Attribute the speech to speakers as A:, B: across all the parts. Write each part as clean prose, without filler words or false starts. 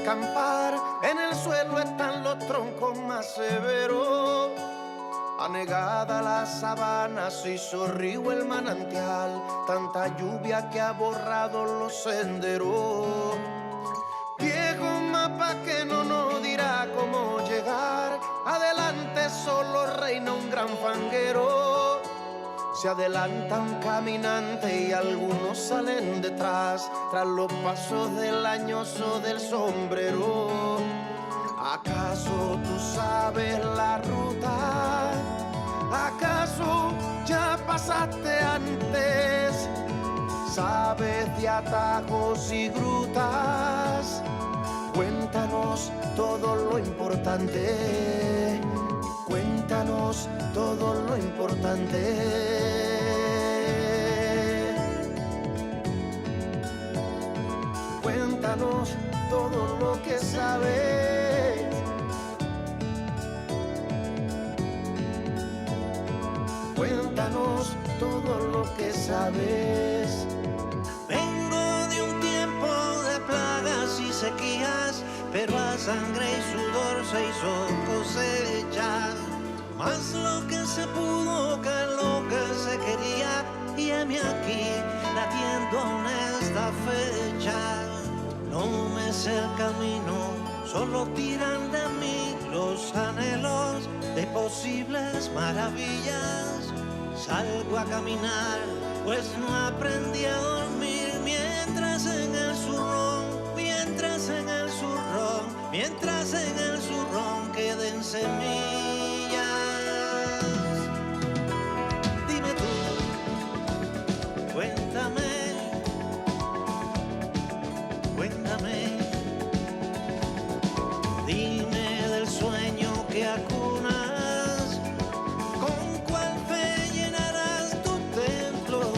A: acampar, en el suelo están los troncos más severos. Anegada la sabana se hizo río el manantial, tanta lluvia que ha borrado los senderos. Viejo mapa que no nos dirá cómo llegar, adelante solo reina un gran fanguero. Se adelantan caminantes y algunos salen detrás, tras los pasos del añoso del sombrero. ¿Acaso tú sabes la ruta? ¿Acaso ya pasaste antes? ¿Sabes de atajos y grutas? Cuéntanos todo lo importante. Cuéntanos todo lo importante. Cuéntanos todo lo que sabes. Cuéntanos todo lo que sabes.
B: Vengo de un tiempo de plagas y sequías, pero a sangre y sudor se hizo cosecha. Más lo que se pudo que lo que se quería, y heme aquí latiendo en esta fecha. No me sé el camino, solo tiran de mí los anhelos de posibles maravillas. Salgo a caminar, pues no aprendí a dormir, mientras en el zurrón, mientras en el zurrón, mientras en el zurrón queden semillas. Dime tú, cuéntame, cuéntame, dime del sueño que acunas, con cuál fe llenarás tu templo,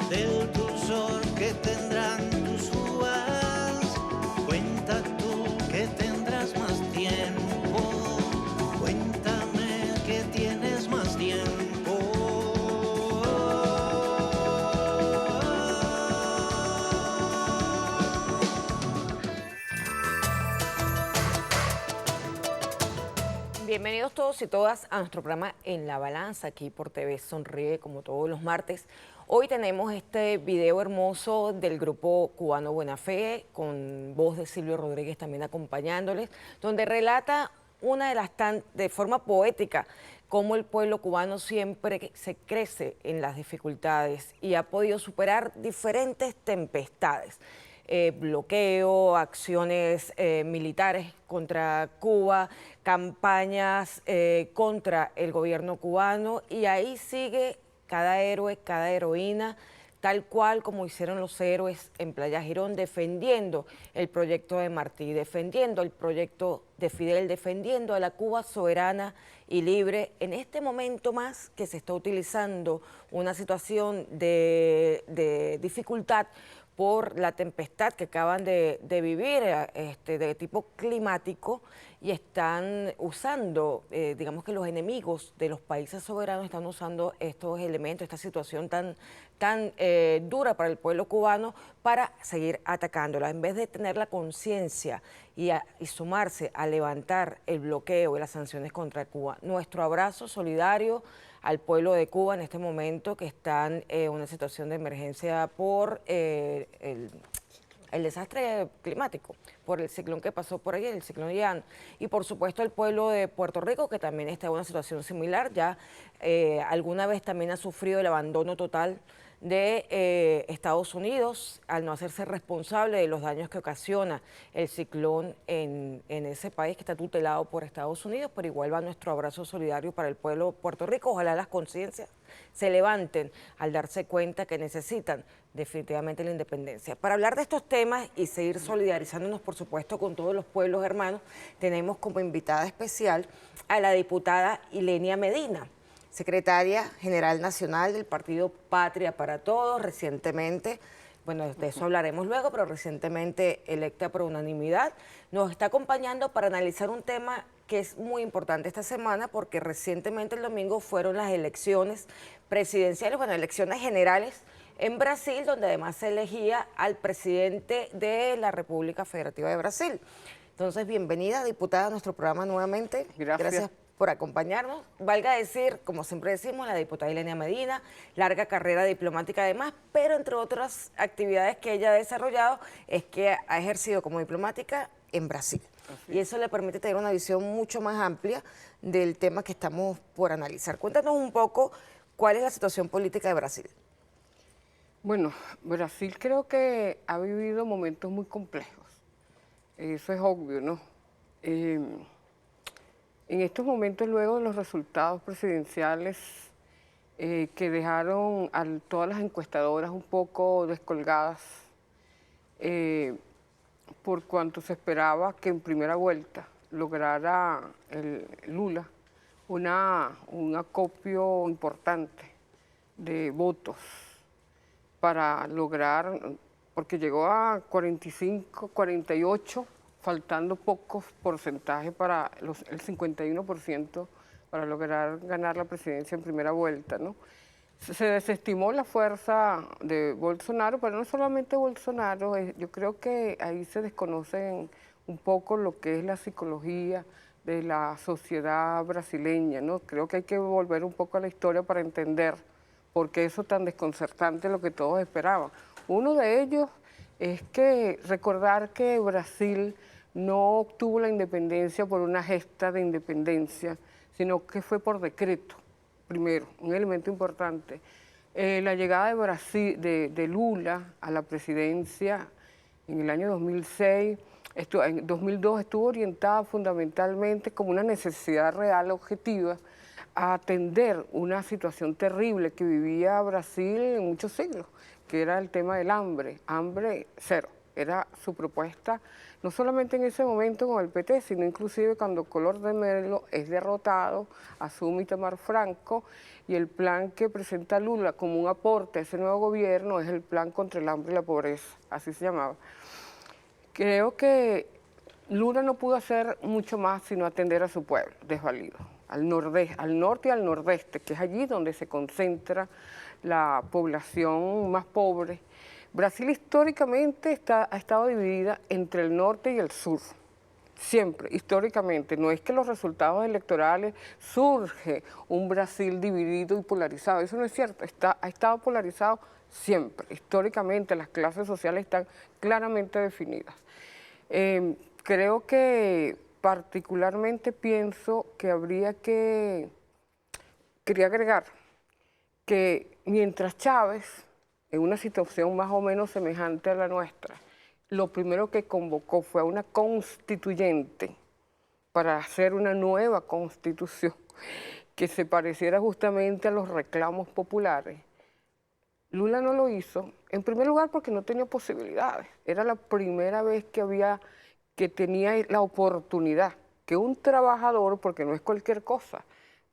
B: del dulzor que tendrán tus uvas. Cuenta tú que tendrás más tiempo, cuéntame que tienes más tiempo.
C: Bienvenidos todos y todas a nuestro programa En la Balanza, aquí por TV Sonríe, como todos los martes. Hoy tenemos este video hermoso del grupo cubano Buena Fe, con voz de Silvio Rodríguez también acompañándoles, donde relata una de las de forma poética cómo el pueblo cubano siempre se crece en las dificultades y ha podido superar diferentes tempestades. Bloqueo, acciones militares contra Cuba, campañas contra el gobierno cubano, y ahí sigue cada héroe, cada heroína, tal cual como hicieron los héroes en Playa Girón, defendiendo el proyecto de Martí, defendiendo el proyecto de Fidel, defendiendo a la Cuba soberana y libre, en este momento más que se está utilizando una situación de dificultad por la tempestad que acaban de vivir de tipo climático, y están usando, digamos que los enemigos de los países soberanos están usando estos elementos, esta situación tan dura para el pueblo cubano para seguir atacándola, en vez de tener la conciencia y sumarse a levantar el bloqueo y las sanciones contra Cuba. Nuestro abrazo solidario al pueblo de Cuba en este momento, que están en una situación de emergencia por el desastre climático, por el ciclón que pasó por ahí, el ciclón Ian, y por supuesto el pueblo de Puerto Rico, que también está en una situación similar, ya alguna vez también ha sufrido el abandono total de Estados Unidos al no hacerse responsable de los daños que ocasiona el ciclón en ese país que está tutelado por Estados Unidos. Pero igual va nuestro abrazo solidario para el pueblo de Puerto Rico. Ojalá las conciencias se levanten al darse cuenta que necesitan definitivamente la independencia. Para hablar de estos temas y seguir solidarizándonos, por supuesto, con todos los pueblos hermanos, tenemos como invitada especial a la diputada Ilenia Medina, secretaria general nacional del partido Patria para Todos, recientemente, bueno, de eso hablaremos luego, pero recientemente electa por unanimidad. Nos está acompañando para analizar un tema que es muy importante esta semana, porque recientemente el domingo fueron las elecciones presidenciales, bueno, elecciones generales en Brasil, donde además se elegía al presidente de la República Federativa de Brasil. Entonces, bienvenida, diputada, a nuestro programa nuevamente.
D: Gracias.
C: Por acompañarnos. Valga decir, como siempre decimos, la diputada Ilenia Medina, larga carrera diplomática además, pero entre otras actividades que ella ha desarrollado es que ha ejercido como diplomática en Brasil. Y eso le permite tener una visión mucho más amplia del tema que estamos por analizar. Cuéntanos un poco cuál es la situación política de Brasil.
D: Bueno, Brasil creo que ha vivido momentos muy complejos. Eso es obvio, ¿no? En estos momentos, luego de los resultados presidenciales que dejaron a todas las encuestadoras un poco descolgadas, por cuanto se esperaba que en primera vuelta lograra el Lula un acopio importante de votos para lograr, porque llegó a 45, 48, faltando pocos porcentajes para el 51% para lograr ganar la presidencia en primera vuelta, ¿no? Se desestimó la fuerza de Bolsonaro, pero no solamente Bolsonaro, yo creo que ahí se desconocen un poco lo que es la psicología de la sociedad brasileña, ¿no? Creo que hay que volver un poco a la historia para entender por qué eso tan desconcertante lo que todos esperaban. Uno de ellos es que recordar que Brasil no obtuvo la independencia por una gesta de independencia, sino que fue por decreto, primero, un elemento importante. La llegada de Lula a la presidencia en el año 2006, en 2002 estuvo orientada fundamentalmente como una necesidad real, objetiva, a atender una situación terrible que vivía Brasil en muchos siglos, que era el tema del hambre cero. Era su propuesta, no solamente en ese momento con el PT, sino inclusive cuando Collor de Mello es derrotado, asume Itamar Franco, y el plan que presenta Lula como un aporte a ese nuevo gobierno es el plan contra el hambre y la pobreza, así se llamaba. Creo que Lula no pudo hacer mucho más sino atender a su pueblo desvalido, al norte y al nordeste, que es allí donde se concentra la población más pobre. Brasil históricamente ha estado dividida entre el norte y el sur, siempre, históricamente. No es que los resultados electorales surge un Brasil dividido y polarizado, eso no es cierto, ha estado polarizado siempre. Históricamente las clases sociales están claramente definidas. Creo que particularmente pienso que quería agregar que mientras Chávez, en una situación más o menos semejante a la nuestra, lo primero que convocó fue a una constituyente para hacer una nueva constitución que se pareciera justamente a los reclamos populares. Lula no lo hizo, en primer lugar porque no tenía posibilidades. Era la primera vez que tenía la oportunidad que un trabajador, porque no es cualquier cosa,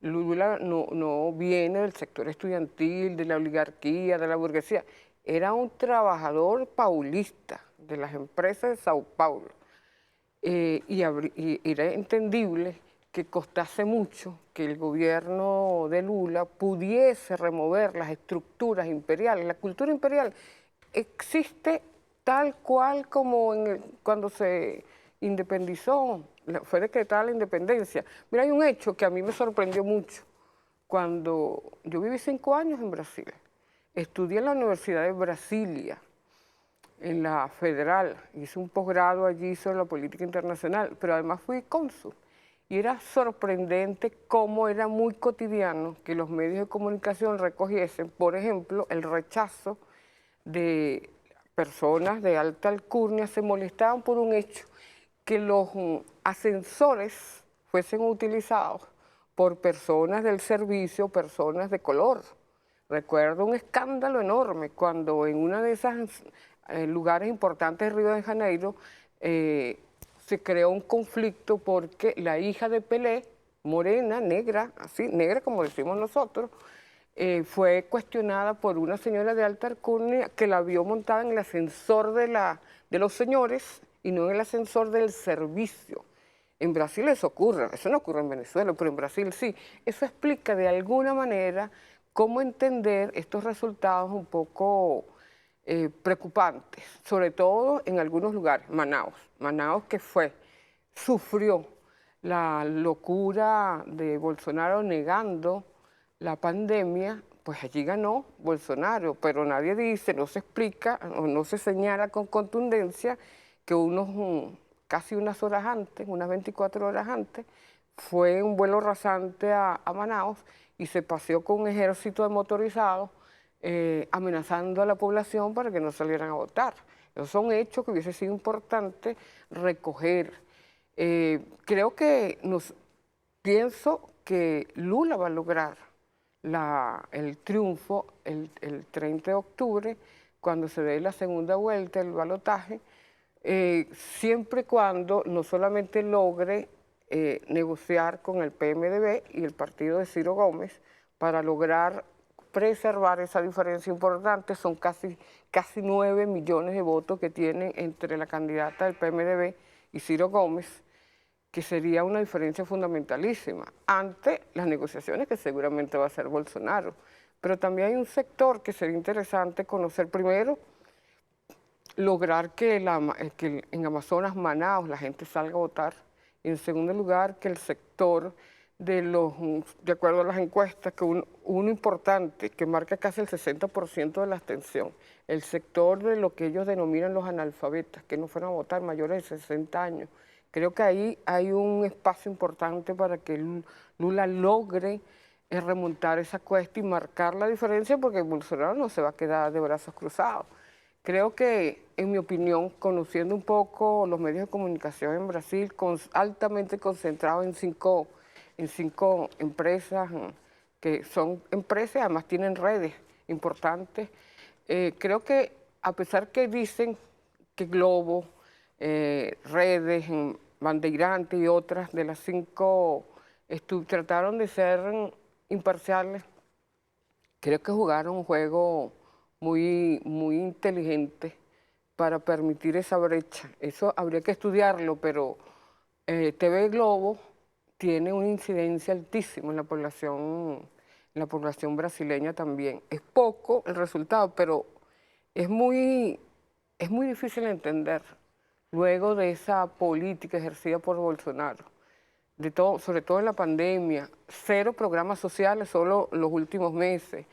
D: Lula no viene del sector estudiantil, de la oligarquía, de la burguesía. Era un trabajador paulista de las empresas de Sao Paulo. Y era entendible que costase mucho que el gobierno de Lula pudiese remover las estructuras imperiales. La cultura imperial existe tal cual como cuando se independizó, fue decretada la independencia. Mira, hay un hecho que a mí me sorprendió mucho. Cuando yo viví 5 años en Brasil, estudié en la Universidad de Brasilia, en la Federal, hice un posgrado allí sobre la política internacional, pero además fui cónsul. Y era sorprendente cómo era muy cotidiano que los medios de comunicación recogiesen, por ejemplo, el rechazo de personas de alta alcurnia, se molestaban por un hecho, que los ascensores fuesen utilizados por personas del servicio, personas de color. Recuerdo un escándalo enorme cuando en una de esas lugares importantes de Río de Janeiro se creó un conflicto porque la hija de Pelé, morena, negra, así, negra como decimos nosotros, fue cuestionada por una señora de alta alcurnia que la vio montada en el ascensor de los señores y no en el ascensor del servicio. En Brasil eso ocurre, eso no ocurre en Venezuela, pero en Brasil sí. Eso explica de alguna manera cómo entender estos resultados un poco preocupantes, sobre todo en algunos lugares. Manaus que sufrió la locura de Bolsonaro negando la pandemia, pues allí ganó Bolsonaro, pero nadie dice, no se explica o no se señala con contundencia que casi unas horas antes, unas 24 horas antes, fue un vuelo rasante a Manaus y se paseó con un ejército de motorizados amenazando a la población para que no salieran a votar. Esos son hechos que hubiese sido importante recoger. Pienso que Lula va a lograr el triunfo el 30 de octubre, cuando se dé la segunda vuelta, el balotaje, siempre y cuando no solamente logre negociar con el PMDB y el partido de Ciro Gómez para lograr preservar esa diferencia importante. Son casi 9 millones de votos que tienen entre la candidata del PMDB y Ciro Gómez, que sería una diferencia fundamentalísima ante las negociaciones que seguramente va a hacer Bolsonaro. Pero también hay un sector que sería interesante conocer. Primero, lograr que en Amazonas, Manaus, la gente salga a votar. Y en segundo lugar, que el sector de acuerdo a las encuestas, que uno importante, que marca casi el 60% de la abstención, el sector de lo que ellos denominan los analfabetas, que no fueron a votar, mayores de 60 años. Creo que ahí hay un espacio importante para que Lula logre remontar esa cuesta y marcar la diferencia, porque Bolsonaro no se va a quedar de brazos cruzados. Creo que, en mi opinión, conociendo un poco los medios de comunicación en Brasil, altamente concentrados en cinco empresas, que son empresas, además tienen redes importantes, creo que a pesar que dicen que Globo, redes, Bandeirantes y otras de las 5 trataron de ser imparciales, creo que jugaron un juego muy inteligente para permitir esa brecha. Eso habría que estudiarlo, pero TV Globo tiene una incidencia altísima en la población brasileña también. Es poco el resultado, pero es muy difícil entender luego de esa política ejercida por Bolsonaro, sobre todo en la pandemia, 0 programas sociales solo los últimos meses,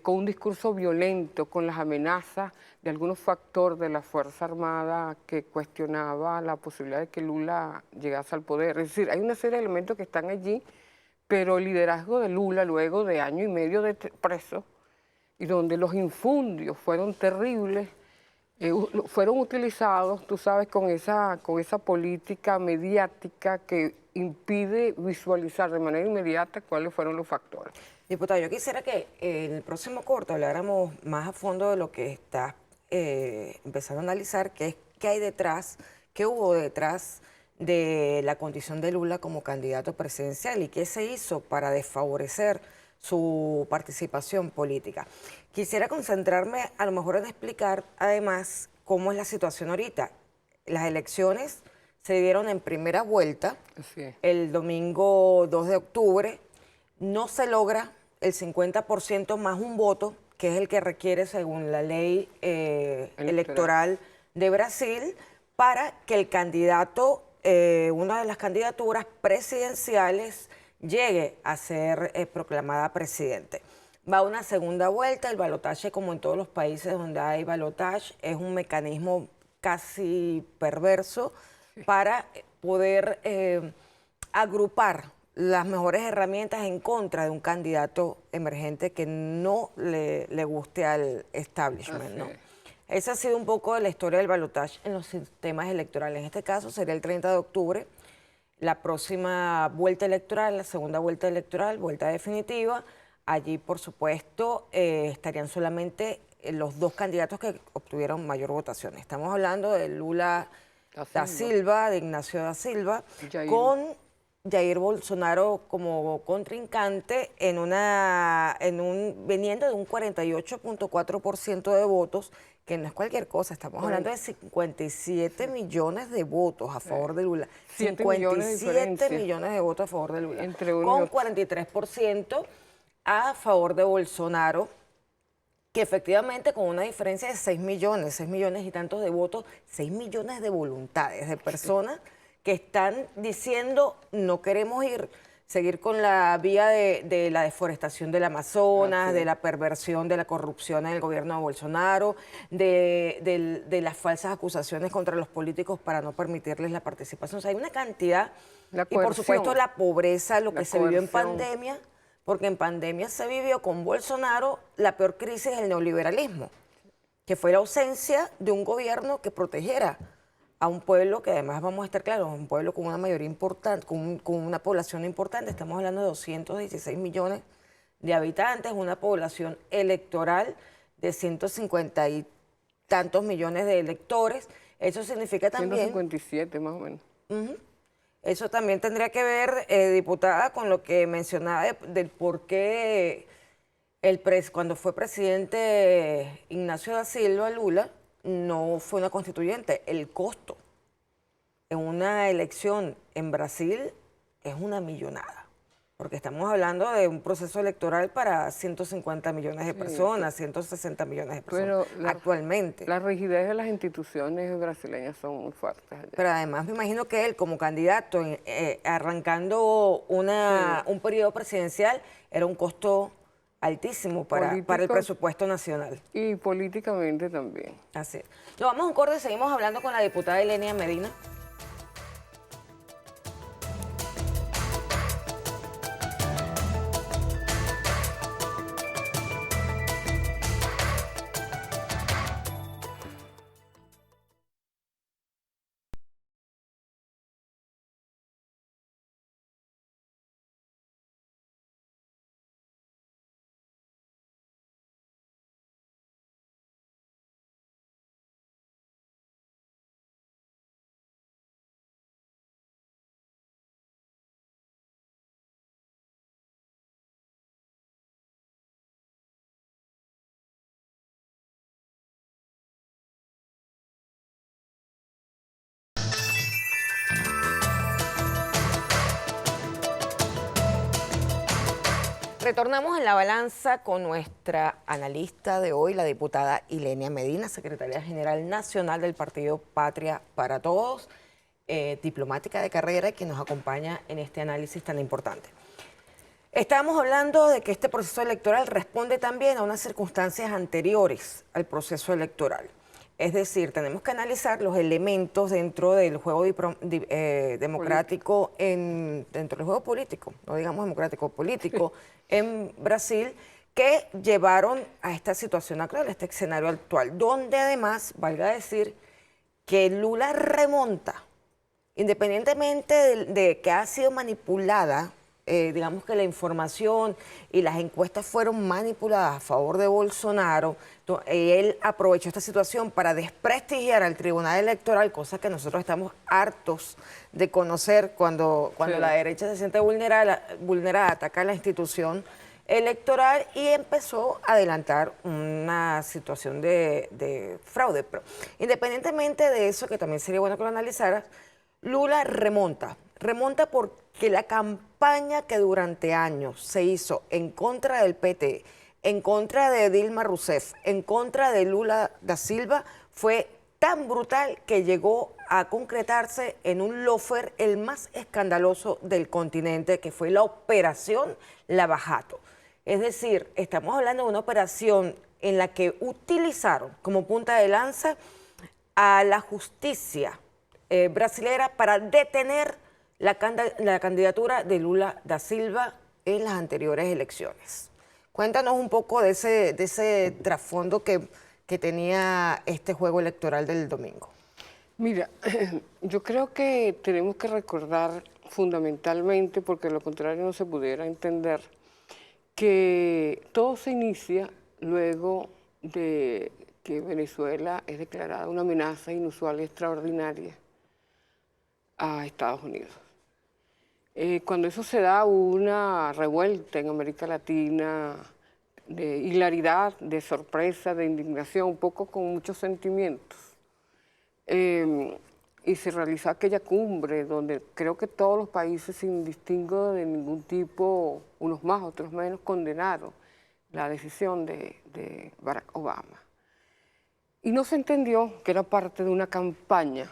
D: con un discurso violento, con las amenazas de algunos factores de la Fuerza Armada que cuestionaba la posibilidad de que Lula llegase al poder. Es decir, hay una serie de elementos que están allí, pero el liderazgo de Lula, luego de año y medio de preso, y donde los infundios fueron terribles, fueron utilizados, tú sabes, con esa política mediática que impide visualizar de manera inmediata cuáles fueron los factores.
C: Diputado, yo quisiera que en el próximo corte habláramos más a fondo de lo que está empezando a analizar, que es qué hay detrás, qué hubo detrás de la condición de Lula como candidato presidencial y qué se hizo para desfavorecer su participación política. Quisiera concentrarme a lo mejor en explicar además cómo es la situación ahorita. Las elecciones se dieron en primera vuelta, el domingo 2 de octubre, no se logra el 50% más un voto, que es el que requiere según la ley electoral de Brasil, para que el candidato, una de las candidaturas presidenciales, llegue a ser proclamada presidente. Va a una segunda vuelta, el balotaje, como en todos los países donde hay balotaje, es un mecanismo casi perverso para poder agrupar las mejores herramientas en contra de un candidato emergente que no le guste al establishment, ¿no? Esa ha sido un poco de la historia del balotaje en los sistemas electorales. En este caso sería el 30 de octubre, la próxima vuelta electoral, la segunda vuelta electoral, vuelta definitiva. Allí, por supuesto, estarían solamente los 2 candidatos que obtuvieron mayor votación. Estamos hablando de Lula da Silva, de Ignacio da Silva, con Jair Bolsonaro como contrincante veniendo de un 48.4% de votos, que no es cualquier cosa, estamos hablando de 57 millones de votos a favor de Lula. 57 millones de votos a favor de Lula. Con 43% a favor de Bolsonaro, que efectivamente con una diferencia de 6 millones y tantos de votos, 6 millones de voluntades de personas que están diciendo no queremos seguir con la vía de la deforestación del Amazonas, de la perversión, de la corrupción en el gobierno de Bolsonaro, de las falsas acusaciones contra los políticos para no permitirles la participación. O sea, hay una cantidad, y por supuesto la pobreza, lo que se vivió en pandemia, porque en pandemia se vivió con Bolsonaro la peor crisis del neoliberalismo, que fue la ausencia de un gobierno que protegiera a un pueblo que además, vamos a estar claros, un pueblo con una mayoría importante, con una población importante, estamos hablando de 216 millones de habitantes, una población electoral de 150 y tantos millones de electores. Eso significa también...
D: 157 más o menos.
C: Eso también tendría que ver, diputada, con lo que mencionaba del por qué cuando fue presidente Ignacio da Silva Lula, no fue una constituyente. El costo en una elección en Brasil es una millonada, porque estamos hablando de un proceso electoral para 150 millones de personas, 160 millones de personas actualmente.
D: La rigidez de las instituciones brasileñas son muy fuertes.
C: Pero además me imagino que él como candidato, arrancando un periodo presidencial, era un costo altísimo para el presupuesto nacional.
D: Y políticamente también.
C: Así es. Nos vamos a un corte y seguimos hablando con la diputada Elenia Medina. Retornamos en la balanza con nuestra analista de hoy, la diputada Ilenia Medina, secretaria general nacional del partido Patria para Todos, diplomática de carrera, que nos acompaña en este análisis tan importante. Estábamos hablando de que este proceso electoral responde también a unas circunstancias anteriores al proceso electoral. Es decir, tenemos que analizar los elementos dentro del juego democrático, dentro del juego político, no digamos democrático, político, en Brasil, que llevaron a esta situación actual, a este escenario actual, donde además, valga decir, que Lula remonta, independientemente de que ha sido manipulada, digamos que la información y las encuestas fueron manipuladas a favor de Bolsonaro. Él aprovechó esta situación para desprestigiar al Tribunal Electoral, cosa que nosotros estamos hartos de conocer cuando la derecha se siente vulnerada, ataca a la institución electoral y empezó a adelantar una situación de fraude. Pero independientemente de eso, que también sería bueno que lo analizaras, Lula remonta porque la campaña que durante años se hizo en contra del PT, en contra de Dilma Rousseff, en contra de Lula da Silva, fue tan brutal que llegó a concretarse en un lawfare el más escandaloso del continente, que fue la operación Lava Jato. Es decir, estamos hablando de una operación en la que utilizaron como punta de lanza a la justicia brasilera para detener la candidatura de Lula da Silva en las anteriores elecciones. Cuéntanos un poco de ese trasfondo que tenía este juego electoral del domingo.
D: Mira, yo creo que tenemos que recordar fundamentalmente, porque de lo contrario no se pudiera entender, que todo se inicia luego de que Venezuela es declarada una amenaza inusual y extraordinaria a Estados Unidos. Cuando eso se da, hubo una revuelta en América Latina de hilaridad, de sorpresa, de indignación, un poco con muchos sentimientos. y se realizó aquella cumbre donde creo que todos los países, sin distingo de ningún tipo, unos más, otros menos, condenaron la decisión de Barack Obama. Y no se entendió que era parte de una campaña,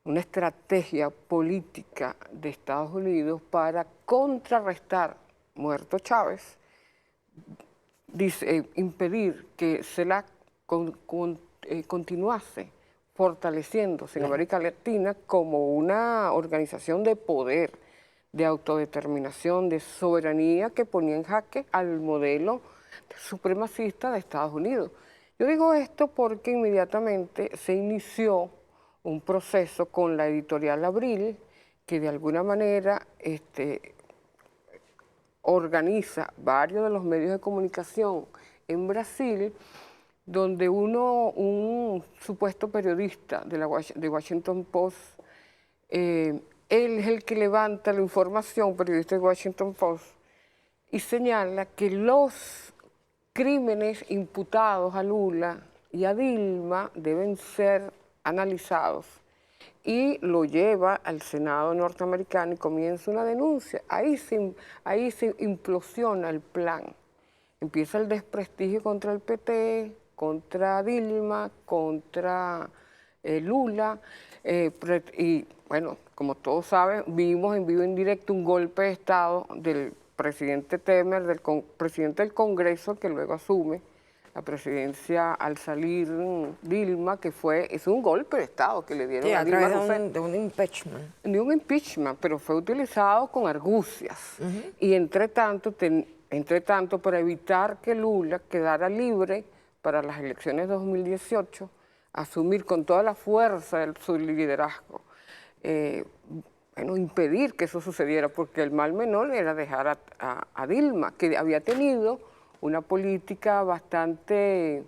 D: una estrategia política de Estados Unidos para contrarrestar, muerto Chávez, impedir que CELAC continuase fortaleciéndose en América Latina como una organización de poder, de autodeterminación, de soberanía que ponía en jaque al modelo supremacista de Estados Unidos. Yo digo esto porque inmediatamente se inició un proceso con la editorial Abril, que de alguna manera organiza varios de los medios de comunicación en Brasil, donde un supuesto periodista de Washington Post, él es el que levanta la información, periodista de Washington Post, y señala que los crímenes imputados a Lula y a Dilma deben ser analizados, y lo lleva al Senado norteamericano y comienza una denuncia. Ahí se implosiona el plan. Empieza el desprestigio contra el PT, contra Dilma, contra Lula, y bueno, como todos saben, vimos en vivo en directo un golpe de Estado del presidente Temer, del presidente del Congreso, que luego asume la presidencia al salir Dilma, que es un golpe de Estado que le dieron a Dilma.
C: A través de un impeachment.
D: De un impeachment, pero fue utilizado con argucias. Y entre tanto, para evitar que Lula quedara libre para las elecciones de 2018, asumir con toda la fuerza de su liderazgo, impedir que eso sucediera, porque el mal menor era dejar a Dilma, que había tenido una política bastante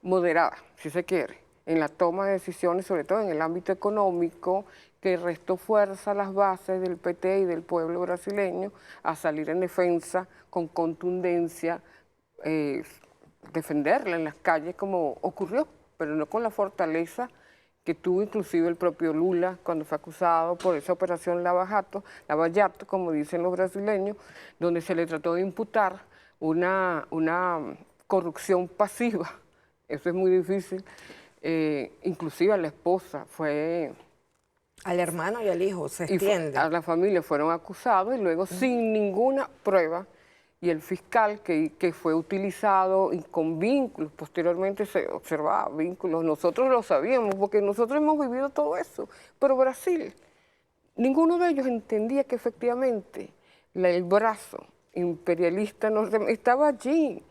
D: moderada, si se quiere, en la toma de decisiones, sobre todo en el ámbito económico, que restó fuerza a las bases del PT y del pueblo brasileño a salir en defensa con contundencia, defenderla en las calles como ocurrió, pero no con la fortaleza que tuvo inclusive el propio Lula cuando fue acusado por esa operación Lavajato, como dicen los brasileños, donde se le trató de imputar una corrupción pasiva. Eso es muy difícil. Inclusive a la esposa fue...
C: Al hermano y al hijo, se extiende.
D: A la familia fueron acusados y luego sin ninguna prueba, y el fiscal que fue utilizado y con vínculos, posteriormente se observaba vínculos, nosotros lo sabíamos porque nosotros hemos vivido todo eso, pero Brasil, ninguno de ellos entendía que efectivamente el brazo imperialista estaba allí,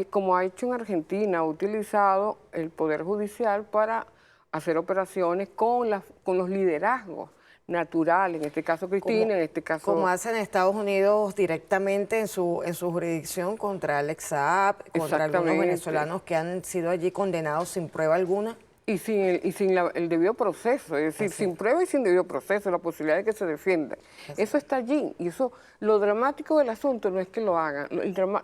D: como ha hecho en Argentina, ha utilizado el Poder Judicial para hacer operaciones con los liderazgos naturales, en este caso Cristina, en este caso...
C: Como hacen Estados Unidos directamente en su jurisdicción contra Alex Saab, contra algunos venezolanos que han sido allí condenados sin prueba alguna.
D: Y sin el debido proceso, es decir, sin prueba y sin debido proceso, la posibilidad de que se defienda. Eso está allí, y eso, lo dramático del asunto no es que lo hagan,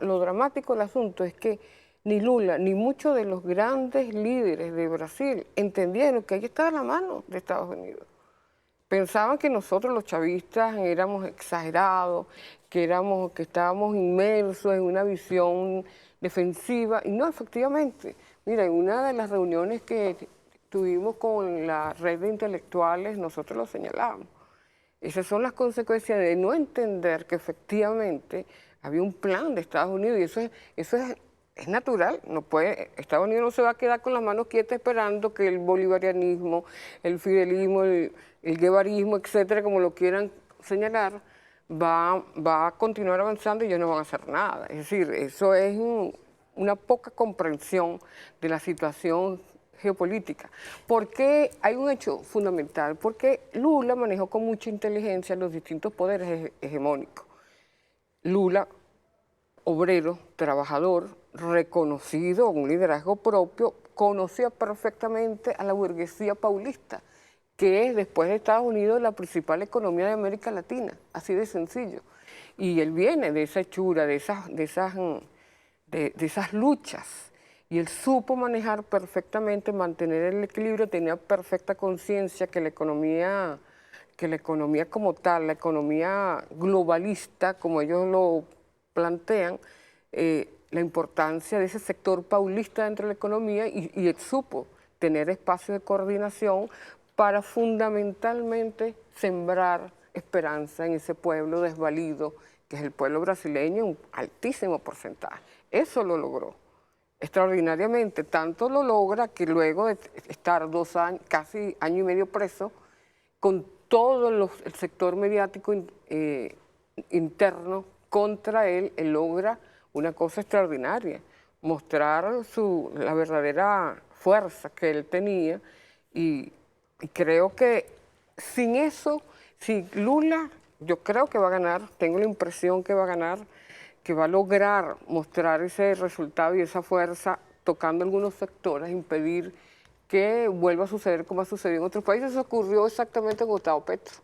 D: lo dramático del asunto es que ni Lula, ni muchos de los grandes líderes de Brasil entendieron que ahí estaba la mano de Estados Unidos. Pensaban que nosotros los chavistas éramos exagerados, que estábamos inmersos en una visión defensiva, y no, efectivamente. Mira, en una de las reuniones que tuvimos con la red de intelectuales, nosotros lo señalamos. Esas son las consecuencias de no entender que efectivamente había un plan de Estados Unidos, y eso es natural. Estados Unidos no se va a quedar con las manos quietas esperando que el bolivarianismo, el fidelismo, el guevarismo, etcétera, como lo quieran señalar, va a continuar avanzando y ellos no van a hacer nada. Es decir, eso es una poca comprensión de la situación geopolítica. ¿Por qué? Hay un hecho fundamental, porque Lula manejó con mucha inteligencia los distintos poderes hegemónicos. Lula, obrero, trabajador, reconocido, un liderazgo propio, conocía perfectamente a la burguesía paulista, que es, después de Estados Unidos, la principal economía de América Latina, así de sencillo. Y él viene de esa hechura, de esas luchas. Y él supo manejar perfectamente, mantener el equilibrio, tenía perfecta conciencia que la economía como tal, la economía globalista, como ellos lo plantean, la importancia de ese sector paulista dentro de la economía y él supo tener espacios de coordinación para fundamentalmente sembrar esperanza en ese pueblo desvalido, que es el pueblo brasileño, un altísimo porcentaje. Eso lo logró extraordinariamente, tanto lo logra que luego de estar 2 años, casi año y medio preso, con todo el sector mediático interno contra él, él logra una cosa extraordinaria, mostrar la verdadera fuerza que él tenía y creo que sin eso, si Lula, yo creo que va a ganar, tengo la impresión que va a ganar, que va a lograr mostrar ese resultado y esa fuerza tocando algunos sectores, impedir que vuelva a suceder como ha sucedido en otros países. Eso ocurrió exactamente con Gustavo Petro.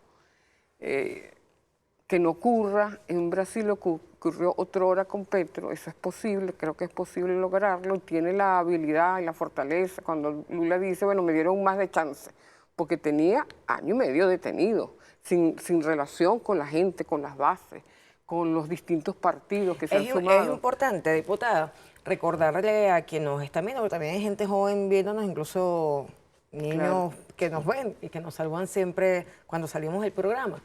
D: Que no ocurra en Brasil, ocurrió otrora con Petro, eso es posible, creo que es posible lograrlo, y tiene la habilidad y la fortaleza. Cuando Lula dice, bueno, me dieron más de chance, porque tenía año y medio detenido, sin relación con la gente, con las bases, con los distintos partidos que se han sumado.
C: Es importante, diputada, recordarle a quien nos está viendo, porque también hay gente joven viéndonos, incluso niños que nos ven y que nos saludan siempre cuando salimos del programa.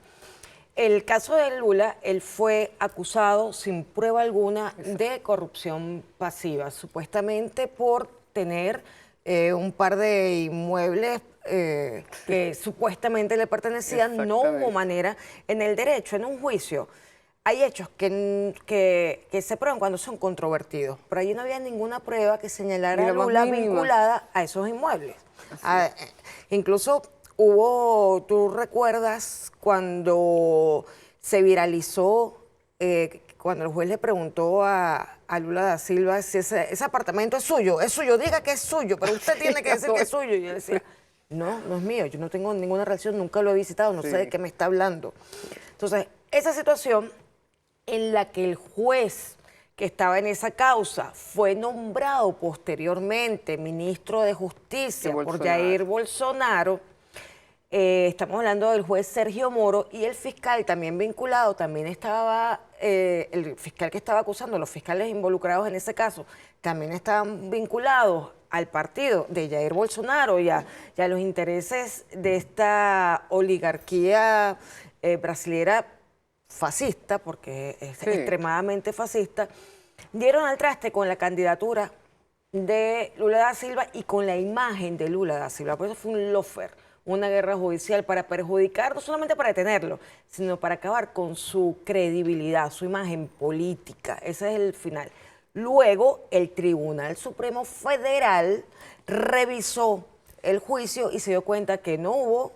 C: El caso de Lula, él fue acusado sin prueba alguna de corrupción pasiva, supuestamente por tener un par de inmuebles que supuestamente le pertenecían. No hubo manera en el derecho, en un juicio. Hay hechos que se prueban cuando son controvertidos, pero allí no había ninguna prueba que señalara a Lula vinculada a esos inmuebles. Incluso hubo, tú recuerdas, cuando se viralizó, cuando el juez le preguntó a Lula da Silva si ese apartamento es suyo, diga que es suyo, pero usted tiene que decir que es suyo. Y él decía, no, no es mío, yo no tengo ninguna relación, nunca lo he visitado, no sé de qué me está hablando. Entonces, esa situación en la que el juez que estaba en esa causa fue nombrado posteriormente ministro de Justicia por Jair Bolsonaro. Estamos hablando del juez Sergio Moro, y el fiscal también vinculado, también estaba, el fiscal que estaba acusando, los fiscales involucrados en ese caso, también estaban vinculados al partido de Jair Bolsonaro y a los intereses de esta oligarquía brasilera fascista, porque es extremadamente fascista. Dieron al traste con la candidatura de Lula da Silva y con la imagen de Lula da Silva. Por eso fue un lawfare, una guerra judicial para perjudicar, no solamente para detenerlo, sino para acabar con su credibilidad, su imagen política. Ese es el final. Luego, el Tribunal Supremo Federal revisó el juicio y se dio cuenta que no hubo,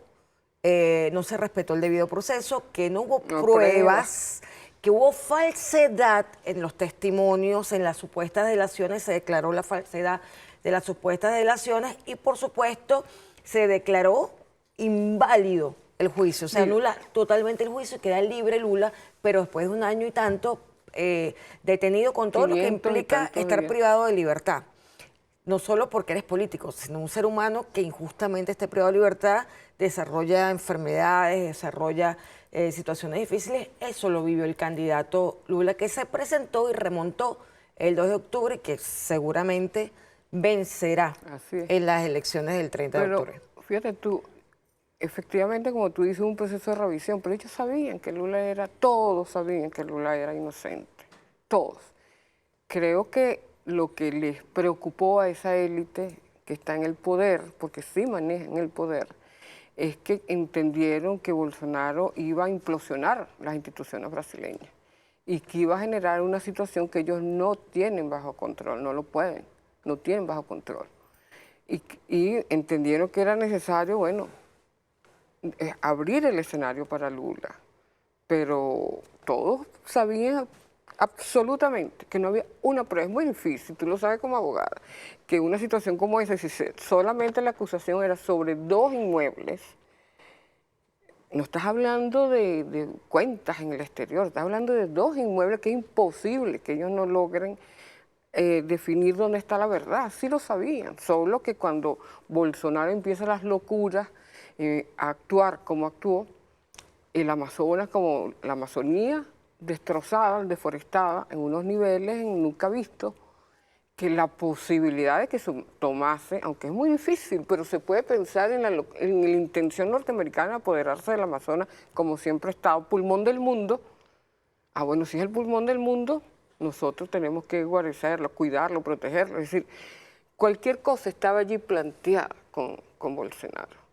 C: no se respetó el debido proceso, que no hubo pruebas, que hubo falsedad en los testimonios, en las supuestas delaciones, se declaró la falsedad de las supuestas delaciones y, por supuesto, se declaró inválido el juicio, o sea, anula totalmente el juicio y queda libre Lula, pero después de un año y tanto detenido con todo lo que implica estar privado de libertad. No solo porque eres político, sino un ser humano que injustamente esté privado de libertad, desarrolla enfermedades, desarrolla situaciones difíciles. Eso lo vivió el candidato Lula, que se presentó y remontó el 2 de octubre y que seguramente vencerá en las elecciones del 30 de octubre.
D: Fíjate tú, efectivamente, como tú dices, un proceso de revisión, pero ellos sabían que Lula era, todos sabían que Lula era inocente, todos. Creo que lo que les preocupó a esa élite que está en el poder, porque sí manejan el poder, es que entendieron que Bolsonaro iba a implosionar las instituciones brasileñas y que iba a generar una situación que ellos no tienen bajo control, no lo pueden, no tienen bajo control. Y entendieron que era necesario, bueno, abrir el escenario para Lula, pero todos sabían absolutamente que no había una prueba. Es muy difícil, tú lo sabes como abogada, que una situación como esa, si solamente la acusación era sobre 2 inmuebles, no estás hablando de cuentas en el exterior, estás hablando de 2 inmuebles que es imposible que ellos no logren definir dónde está la verdad. Sí lo sabían, solo que cuando Bolsonaro empieza las locuras a actuar como actuó, el Amazonas, como la Amazonía destrozada, deforestada, en unos niveles nunca vistos, que la posibilidad de que se tomase, aunque es muy difícil, pero se puede pensar en la intención norteamericana de apoderarse del Amazonas, como siempre ha estado, pulmón del mundo. Ah, bueno, si es el pulmón del mundo, nosotros tenemos que guarecerlo, cuidarlo, protegerlo. Es decir, cualquier cosa estaba allí planteada con Bolsonaro.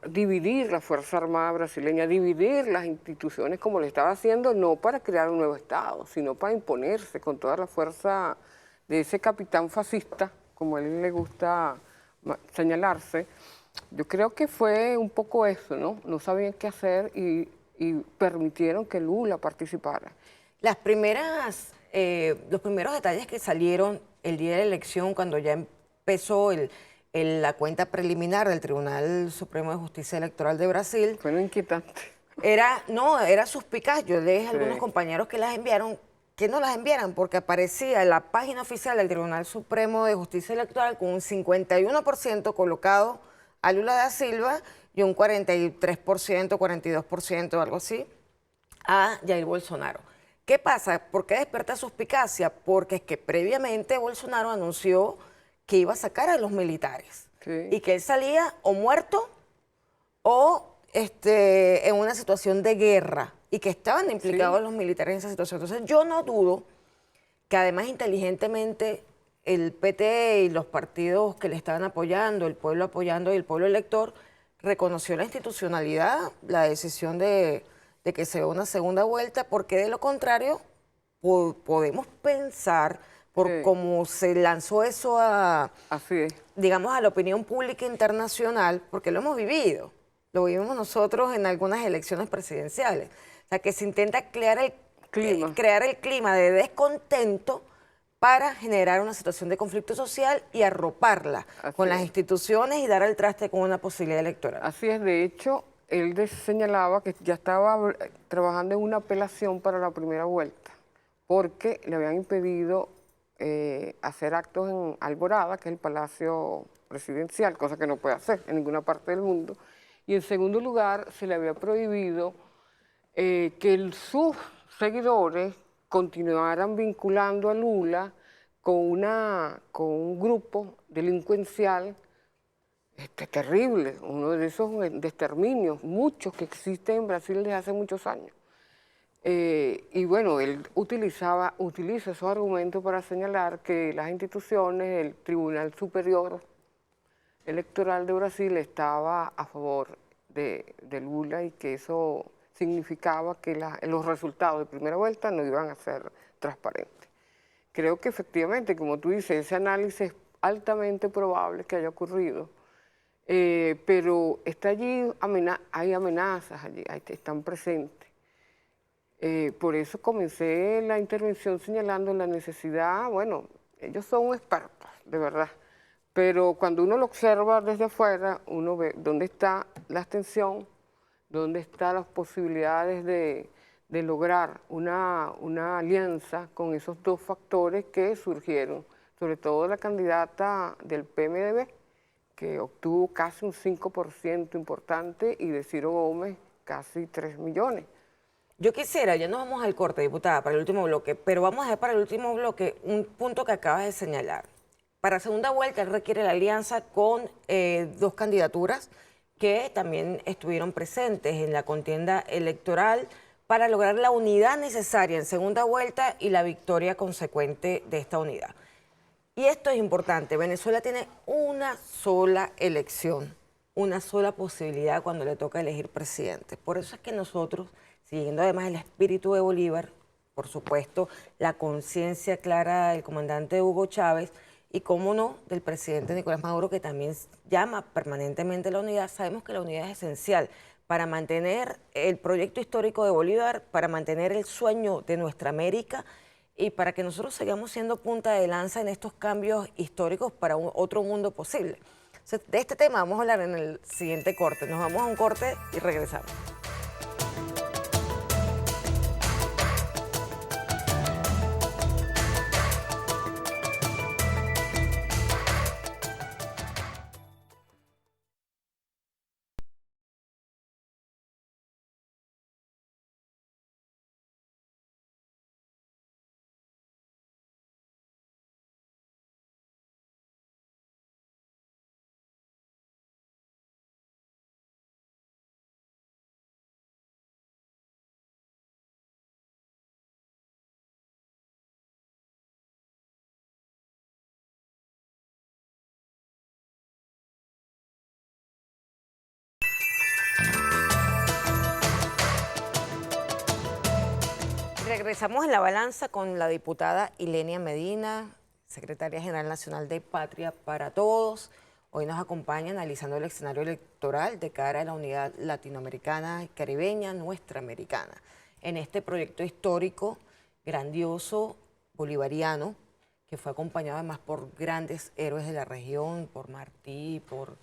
D: Dividir la Fuerza Armada brasileña, dividir las instituciones como le estaba haciendo, no para crear un nuevo Estado, sino para imponerse con toda la fuerza de ese capitán fascista, como a él le gusta señalarse. Yo creo que fue un poco eso, ¿no? No sabían qué hacer y permitieron que Lula participara.
C: Los primeros detalles que salieron el día de la elección, cuando ya empezó la cuenta preliminar del Tribunal Supremo de Justicia Electoral de Brasil.
D: Fueron inquietantes.
C: Era suspicaz. Yo le dije a algunos compañeros que las enviaron, que no las enviaran, porque aparecía en la página oficial del Tribunal Supremo de Justicia Electoral con un 51% colocado a Lula da Silva y un 43%, 42%, algo así, a Jair Bolsonaro. ¿Qué pasa? ¿Por qué despierta suspicacia? Porque es que previamente Bolsonaro anunció que iba a sacar a los militares y que él salía o muerto o en una situación de guerra y que estaban implicados los militares en esa situación. Entonces yo no dudo que además inteligentemente el PT y los partidos que le estaban apoyando, el pueblo apoyando y el pueblo elector reconoció la institucionalidad, la decisión de que se dé una segunda vuelta, porque de lo contrario podemos pensar, por cómo se lanzó eso digamos, a la opinión pública internacional, porque lo hemos vivido, lo vivimos nosotros en algunas elecciones presidenciales. O sea, que se intenta crear el clima de descontento para generar una situación de conflicto social y arroparla con las instituciones y dar al traste con una posibilidad electoral.
D: Así es, de hecho, él señalaba que ya estaba trabajando en una apelación para la primera vuelta, porque le habían impedido hacer actos en Alborada, que es el Palacio Presidencial, cosa que no puede hacer en ninguna parte del mundo. Y en segundo lugar, se le había prohibido que sus seguidores continuaran vinculando a Lula con un grupo delincuencial terrible, uno de esos exterminios, muchos que existen en Brasil desde hace muchos años. Y bueno, él utiliza esos argumentos para señalar que las instituciones, el Tribunal Superior Electoral de Brasil estaba a favor de Lula y que eso significaba que los resultados de primera vuelta no iban a ser transparentes. Creo que efectivamente, como tú dices, ese análisis es altamente probable que haya ocurrido, pero está allí, hay amenazas allí, están presentes. Por eso comencé la intervención señalando la necesidad, bueno, ellos son expertos, de verdad, pero cuando uno lo observa desde afuera, uno ve dónde está la abstención, dónde están las posibilidades de lograr una alianza con esos dos factores que surgieron, sobre todo la candidata del PMDB, que obtuvo casi un 5% importante, y de Ciro Gómez casi 3 millones.
C: Yo quisiera, ya nos vamos al corte, diputada, para el último bloque, pero vamos a dejar para el último bloque un punto que acabas de señalar. Para segunda vuelta él requiere la alianza con dos candidaturas que también estuvieron presentes en la contienda electoral para lograr la unidad necesaria en segunda vuelta y la victoria consecuente de esta unidad. Y esto es importante, Venezuela tiene una sola elección, una sola posibilidad cuando le toca elegir presidente. Por eso es que nosotros, siguiendo además el espíritu de Bolívar, por supuesto, la conciencia clara del comandante Hugo Chávez y, cómo no, del presidente Nicolás Maduro, que también llama permanentemente a la unidad, sabemos que la unidad es esencial para mantener el proyecto histórico de Bolívar, para mantener el sueño de nuestra América y para que nosotros sigamos siendo punta de lanza en estos cambios históricos para otro mundo posible. Entonces, de este tema vamos a hablar en el siguiente corte. Nos vamos a un corte y regresamos. Regresamos en la balanza con la diputada Ilenia Medina, secretaria general nacional de Patria para Todos. Hoy nos acompaña analizando el escenario electoral de cara a la unidad latinoamericana y caribeña, nuestra americana. En este proyecto histórico, grandioso, bolivariano, que fue acompañado además por grandes héroes de la región, por Martí, por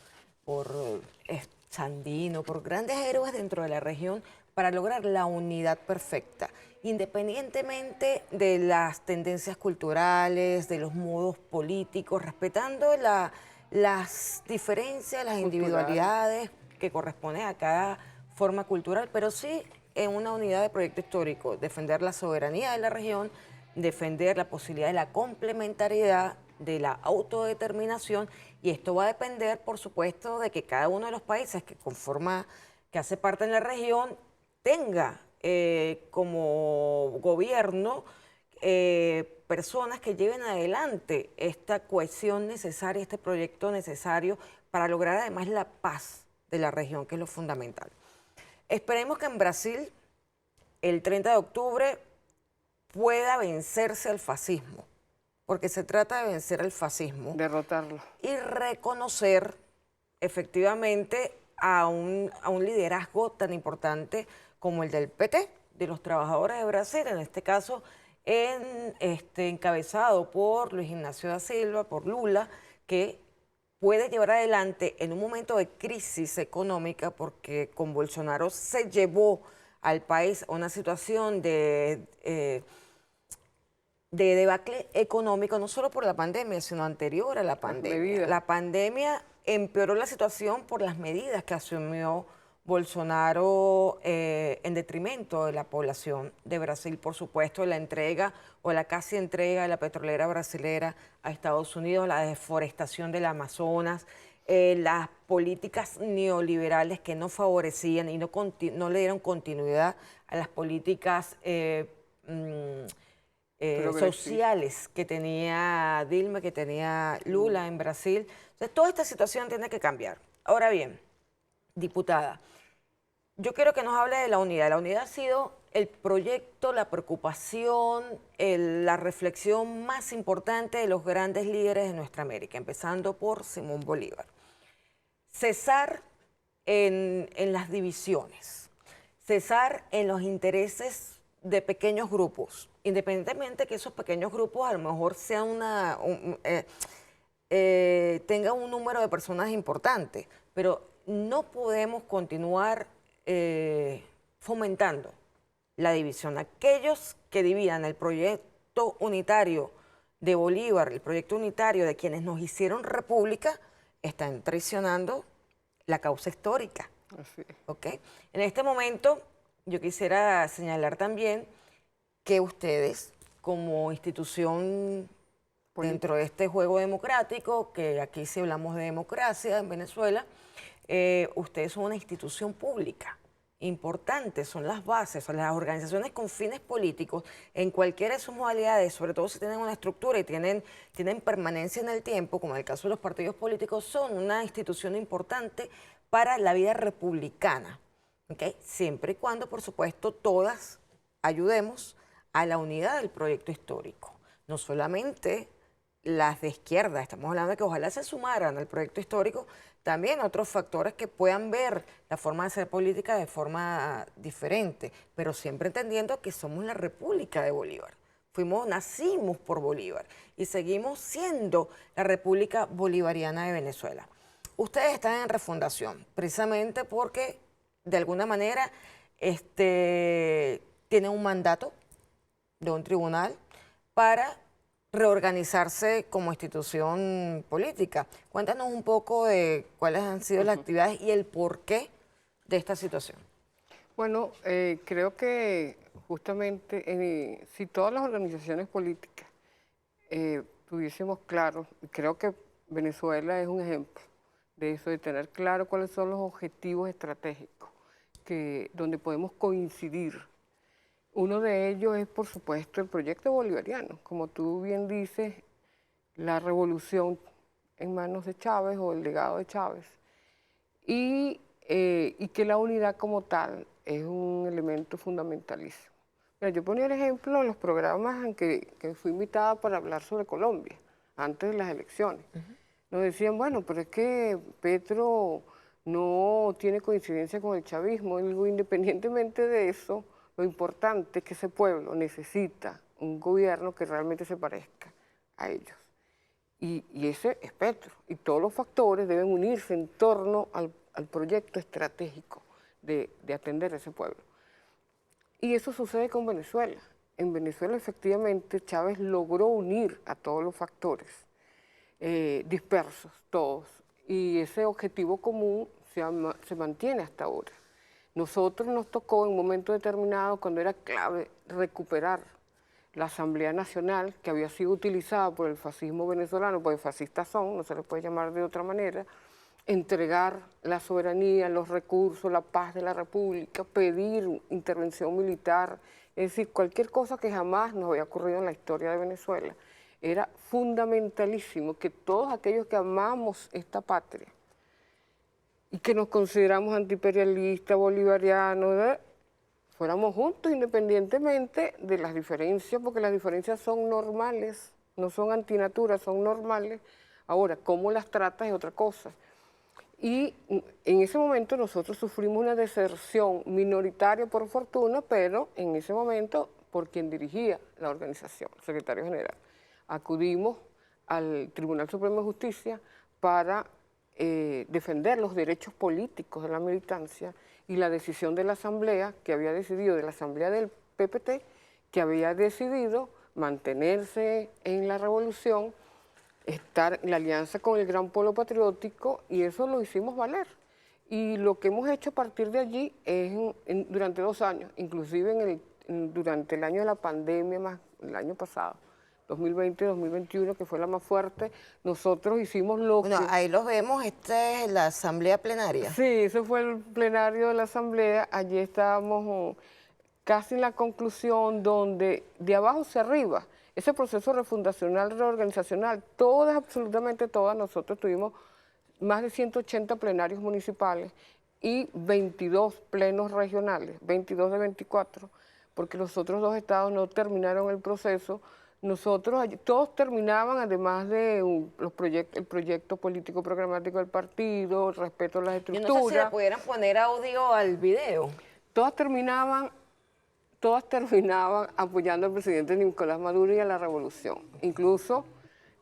C: Sandino, por grandes héroes dentro de la región para lograr la unidad perfecta, independientemente de las tendencias culturales, de los modos políticos, respetando las diferencias, las individualidades que corresponden a cada forma cultural, pero sí en una unidad de proyecto histórico, defender la soberanía de la región, defender la posibilidad de la complementariedad, de la autodeterminación, y esto va a depender, por supuesto, de que cada uno de los países que hace parte de la región tenga como gobierno personas que lleven adelante esta cohesión necesaria, este proyecto necesario para lograr además la paz de la región, que es lo fundamental. Esperemos que en Brasil, el 30 de octubre, pueda vencerse al fascismo, porque se trata de vencer al fascismo.
D: Derrotarlo.
C: Y reconocer efectivamente a un liderazgo tan importante como el del PT, de los trabajadores de Brasil, en este caso encabezado por Luis Ignacio da Silva, por Lula, que puede llevar adelante en un momento de crisis económica, porque con Bolsonaro se llevó al país a una situación de debacle económico, no solo por la pandemia, sino anterior a la pandemia. La pandemia empeoró la situación por las medidas que asumió Bolsonaro en detrimento de la población de Brasil, por supuesto, la entrega o la casi entrega de la petrolera brasilera a Estados Unidos, la deforestación del Amazonas, las políticas neoliberales que no favorecían y no le dieron continuidad a las políticas sociales que tenía Dilma, que tenía Lula en Brasil. Entonces, toda esta situación tiene que cambiar. Ahora bien, diputada, yo quiero que nos hable de la unidad. La unidad ha sido el proyecto, la preocupación, la reflexión más importante de los grandes líderes de nuestra América, empezando por Simón Bolívar. Cesar en las divisiones, cesar en los intereses de pequeños grupos, independientemente que esos pequeños grupos a lo mejor sean tengan un número de personas importante, pero no podemos continuar fomentando la división. Aquellos que dividan el proyecto unitario de Bolívar, el proyecto unitario de quienes nos hicieron república, están traicionando la causa histórica.
D: Así es.
C: ¿Okay? En este momento, yo quisiera señalar también que ustedes, como institución dentro de este juego democrático, que aquí sí hablamos de democracia en Venezuela, ustedes son una institución pública importante, son las bases, son las organizaciones con fines políticos en cualquiera de sus modalidades, sobre todo si tienen una estructura y tienen permanencia en el tiempo, como en el caso de los partidos políticos, son una institución importante para la vida republicana, ¿okay? Siempre y cuando, por supuesto, todas ayudemos a la unidad del proyecto histórico, no solamente las de izquierda, estamos hablando de que ojalá se sumaran al proyecto histórico también otros factores que puedan ver la forma de hacer política de forma diferente, pero siempre entendiendo que somos la República de Bolívar. Nacimos por Bolívar y seguimos siendo la República Bolivariana de Venezuela. Ustedes están en refundación, precisamente porque de alguna manera tienen un mandato de un tribunal para reorganizarse como institución política. Cuéntanos un poco de cuáles han sido las actividades y el porqué de esta situación.
D: Bueno, creo que justamente si todas las organizaciones políticas tuviésemos claro, y creo que Venezuela es un ejemplo de eso, de tener claro cuáles son los objetivos estratégicos donde podemos coincidir. Uno de ellos es, por supuesto, el proyecto bolivariano. Como tú bien dices, la revolución en manos de Chávez o el legado de Chávez. Y que la unidad como tal es un elemento fundamentalísimo. Mira, yo ponía el ejemplo en los programas en que fui invitada para hablar sobre Colombia, antes de las elecciones. Nos decían, bueno, pero es que Petro no tiene coincidencia con el chavismo. Y digo, independientemente de eso, lo importante es que ese pueblo necesita un gobierno que realmente se parezca a ellos. Y ese es Petro. Y todos los factores deben unirse en torno al proyecto estratégico de atender a ese pueblo. Y eso sucede con Venezuela. En Venezuela, efectivamente, Chávez logró unir a todos los factores dispersos, todos. Y ese objetivo común se mantiene hasta ahora. Nosotros nos tocó en un momento determinado, cuando era clave, recuperar la Asamblea Nacional, que había sido utilizada por el fascismo venezolano, porque fascistas son, no se les puede llamar de otra manera, entregar la soberanía, los recursos, la paz de la República, pedir intervención militar, es decir, cualquier cosa que jamás nos había ocurrido en la historia de Venezuela. Era fundamentalísimo que todos aquellos que amamos esta patria y que nos consideramos antiimperialistas, bolivarianos, fuéramos juntos independientemente de las diferencias, porque las diferencias son normales, no son antinatura, son normales. Ahora, cómo las tratas es otra cosa. Y en ese momento nosotros sufrimos una deserción minoritaria por fortuna, pero en ese momento por quien dirigía la organización, el secretario general. Acudimos al Tribunal Supremo de Justicia para defender los derechos políticos de la militancia y la decisión de la Asamblea, que había decidido, de la Asamblea del PPT, que había decidido mantenerse en la revolución, estar en la alianza con el Gran Polo Patriótico, y eso lo hicimos valer. Y lo que hemos hecho a partir de allí es, durante 2 años, inclusive durante el año de la pandemia, el año pasado, 2020-2021, que fue la más fuerte, nosotros hicimos lo
C: Bueno,
D: que...
C: ahí los vemos, esta es la asamblea plenaria.
D: Sí, ese fue el plenario de la Asamblea, allí estábamos casi en la conclusión, donde de abajo hacia arriba, ese proceso refundacional, reorganizacional, todas, absolutamente todas, nosotros tuvimos más de 180 plenarios municipales y 22 plenos regionales, 22 de 24, porque los otros 2 estados no terminaron el proceso. Nosotros, todos terminaban, además de el proyecto político programático del partido, el respeto a las estructuras.
C: Yo no sé si le pudieran poner audio al video.
D: Todas terminaban apoyando al presidente Nicolás Maduro y a la revolución. Incluso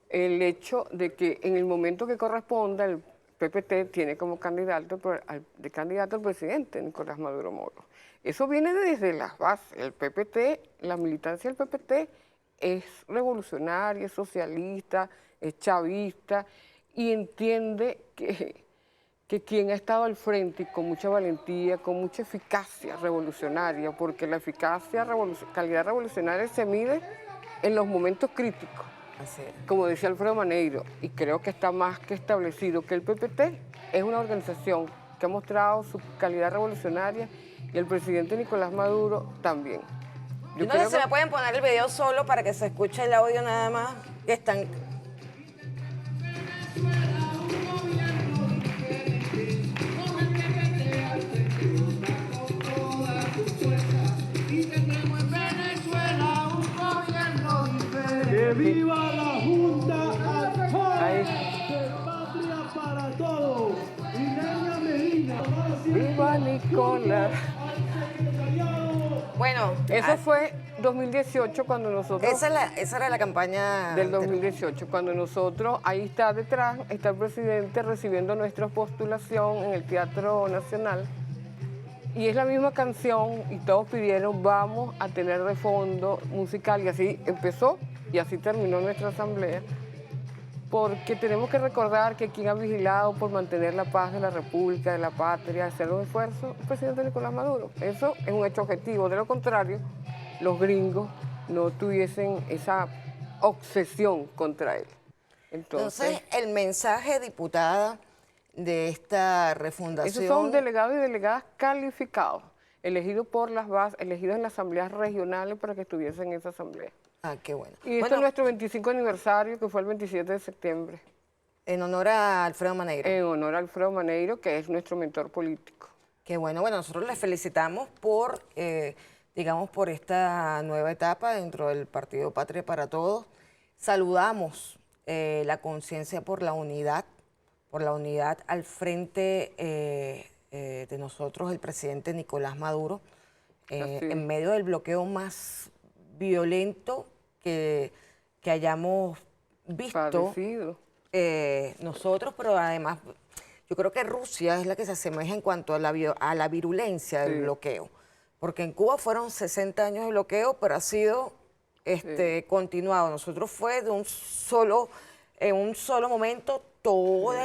D: el hecho de que en el momento que corresponda el PPT tiene como candidato al presidente Nicolás Maduro Moro. Eso viene desde las bases. El PPT, la militancia del PPT es revolucionaria, es socialista, es chavista y entiende que quien ha estado al frente y con mucha valentía, con mucha eficacia revolucionaria, porque la calidad revolucionaria se mide en los momentos críticos, como decía Alfredo Maneiro, y creo que está más que establecido que el PPT es una organización que ha mostrado su calidad revolucionaria y el presidente Nicolás Maduro también.
C: Yo no sé si me pueden poner el video solo para que se escuche el audio nada más, que están...
A: ¡Que viva la Junta Actual! ¡Patria para todos! ¡Ireña Medina!
D: ¡Viva Nicolás!
C: Bueno,
D: eso fue 2018 cuando nosotros...
C: Esa era la campaña...
D: Del 2018, cuando nosotros, ahí está detrás, está el presidente recibiendo nuestra postulación en el Teatro Nacional. Y es la misma canción y todos pidieron, vamos a tener de fondo musical. Y así empezó y así terminó nuestra asamblea. Porque tenemos que recordar que quien ha vigilado por mantener la paz de la República, de la patria, hacer los esfuerzos, el presidente Nicolás Maduro. Eso es un hecho objetivo. De lo contrario, los gringos no tuviesen esa obsesión contra él.
C: Entonces, el mensaje, diputada, de esta refundación...
D: Esos son delegados y delegadas calificados, elegidos por las bases, elegidos en las asambleas regionales para que estuviesen en esa asamblea.
C: Ah, qué bueno.
D: Y este es nuestro 25 aniversario, que fue el 27 de septiembre.
C: En honor a Alfredo Maneiro.
D: En honor a Alfredo Maneiro, que es nuestro mentor político.
C: Qué bueno. Bueno, nosotros les felicitamos por digamos, por esta nueva etapa dentro del Partido Patria para Todos. Saludamos la conciencia por la unidad al frente de nosotros, el presidente Nicolás Maduro, en medio del bloqueo más violento que hayamos visto nosotros, pero además yo creo que Rusia es la que se asemeja en cuanto a la virulencia del bloqueo, porque en Cuba fueron 60 años de bloqueo, pero ha sido continuado. Nosotros fue en un solo momento todos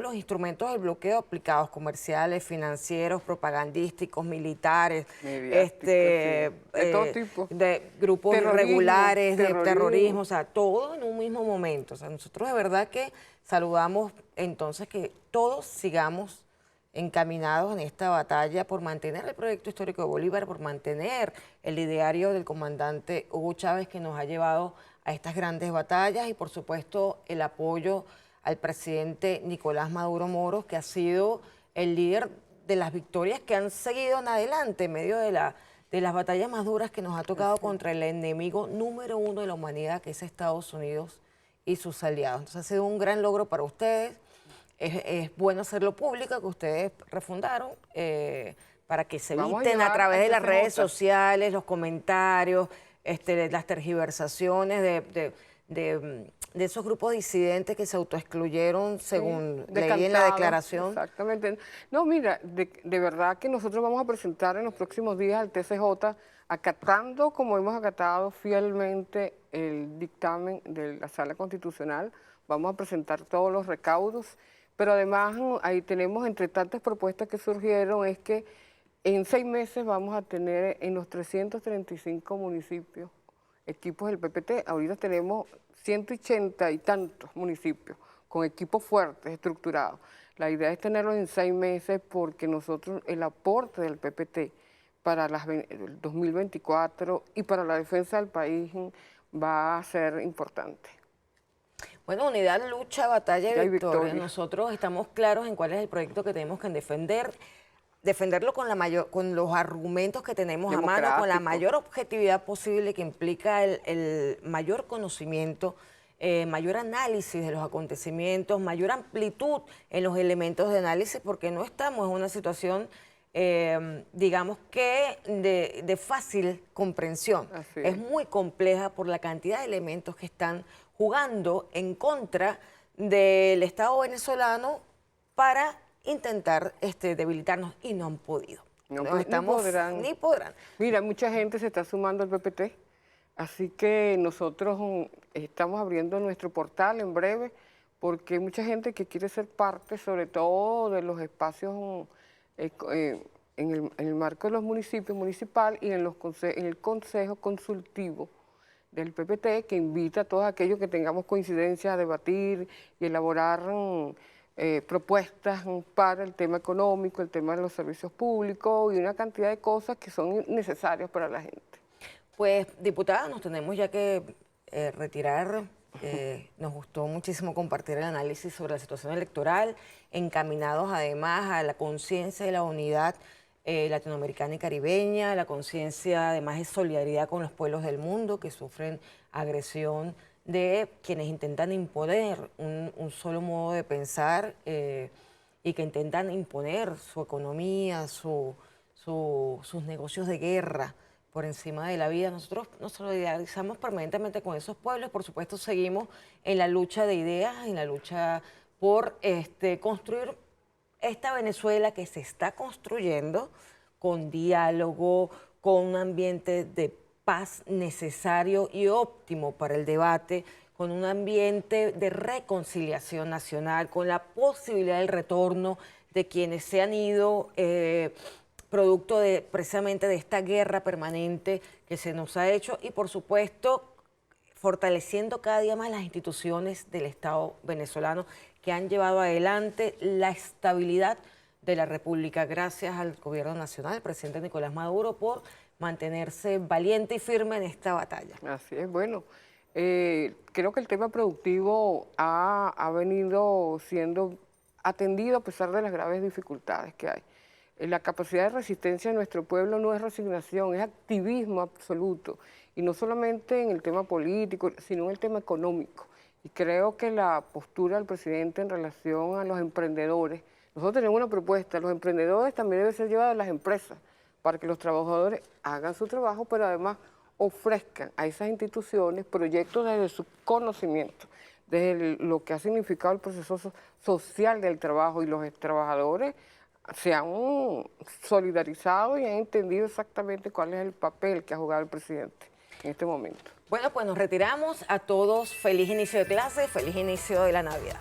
C: los instrumentos del bloqueo aplicados, comerciales, financieros, propagandísticos, militares,
D: de todo tipo,
C: de grupos irregulares, de terrorismo, o sea, todo en un mismo momento. O sea, nosotros de verdad que saludamos entonces que todos sigamos encaminados en esta batalla por mantener el proyecto histórico de Bolívar, por mantener el ideario del comandante Hugo Chávez, que nos ha llevado a estas grandes batallas, y por supuesto el apoyo al presidente Nicolás Maduro Moros, que ha sido el líder de las victorias que han seguido en adelante en medio de las batallas más duras que nos ha tocado contra el enemigo número uno de la humanidad, que es Estados Unidos y sus aliados. Entonces ha sido un gran logro para ustedes. Es bueno hacerlo público, que ustedes refundaron, para que se eviten a través de las redes sociales, los comentarios, las tergiversaciones de esos grupos disidentes que se autoexcluyeron, según leí en la declaración.
D: Exactamente. No, mira, de verdad que nosotros vamos a presentar en los próximos días al TCJ, acatando, como hemos acatado fielmente el dictamen de la Sala Constitucional, vamos a presentar todos los recaudos, pero además ahí tenemos, entre tantas propuestas que surgieron, es que en 6 meses vamos a tener en los 335 municipios equipos del PPT. Ahorita tenemos 180 y tantos municipios con equipos fuertes, estructurados. La idea es tenerlos en 6 meses porque nosotros, el aporte del PPT para el 2024 y para la defensa del país va a ser importante.
C: Bueno, unidad, lucha, batalla y victoria. Nosotros estamos claros en cuál es el proyecto que tenemos que defenderlo con los argumentos que tenemos a mano, con la mayor objetividad posible, que implica el mayor conocimiento, mayor análisis de los acontecimientos, mayor amplitud en los elementos de análisis, porque no estamos en una situación, digamos que de fácil comprensión. Es muy compleja por la cantidad de elementos que están jugando en contra del Estado venezolano para intentar debilitarnos, y no han podido.
D: Ni podrán. Mira, mucha gente se está sumando al PPT, así que nosotros estamos abriendo nuestro portal en breve, porque hay mucha gente que quiere ser parte, sobre todo de los espacios en el marco de los municipios municipal y en el Consejo Consultivo del PPT, que invita a todos aquellos que tengamos coincidencias a debatir y elaborar propuestas para el tema económico, el tema de los servicios públicos y una cantidad de cosas que son necesarias para la gente.
C: Pues, diputada, nos tenemos ya que retirar. Nos gustó muchísimo compartir el análisis sobre la situación electoral, encaminados además a la conciencia de la unidad latinoamericana y caribeña, la conciencia además de solidaridad con los pueblos del mundo que sufren agresión de quienes intentan imponer un solo modo de pensar y que intentan imponer su economía, sus negocios de guerra por encima de la vida. Nosotros nos solidarizamos permanentemente con esos pueblos. Por supuesto, seguimos en la lucha de ideas, en la lucha por construir esta Venezuela que se está construyendo con diálogo, con un ambiente de paz necesario y óptimo para el debate, con un ambiente de reconciliación nacional, con la posibilidad del retorno de quienes se han ido producto precisamente de esta guerra permanente que se nos ha hecho, y por supuesto fortaleciendo cada día más las instituciones del Estado venezolano que han llevado adelante la estabilidad de la República. Gracias al Gobierno Nacional, el presidente Nicolás Maduro, por mantenerse valiente y firme en esta batalla.
D: Así es, bueno, creo que el tema productivo ha venido siendo atendido a pesar de las graves dificultades que hay. La capacidad de resistencia de nuestro pueblo no es resignación, es activismo absoluto. Y no solamente en el tema político, sino en el tema económico. Y creo que la postura del presidente en relación a los emprendedores, nosotros tenemos una propuesta, los emprendedores también deben ser llevados a las empresas para que los trabajadores hagan su trabajo, pero además ofrezcan a esas instituciones proyectos desde su conocimiento, desde lo que ha significado el proceso social del trabajo, y los trabajadores se han solidarizado y han entendido exactamente cuál es el papel que ha jugado el presidente en este momento.
C: Bueno, pues nos retiramos. A todos, feliz inicio de clase, feliz inicio de la Navidad.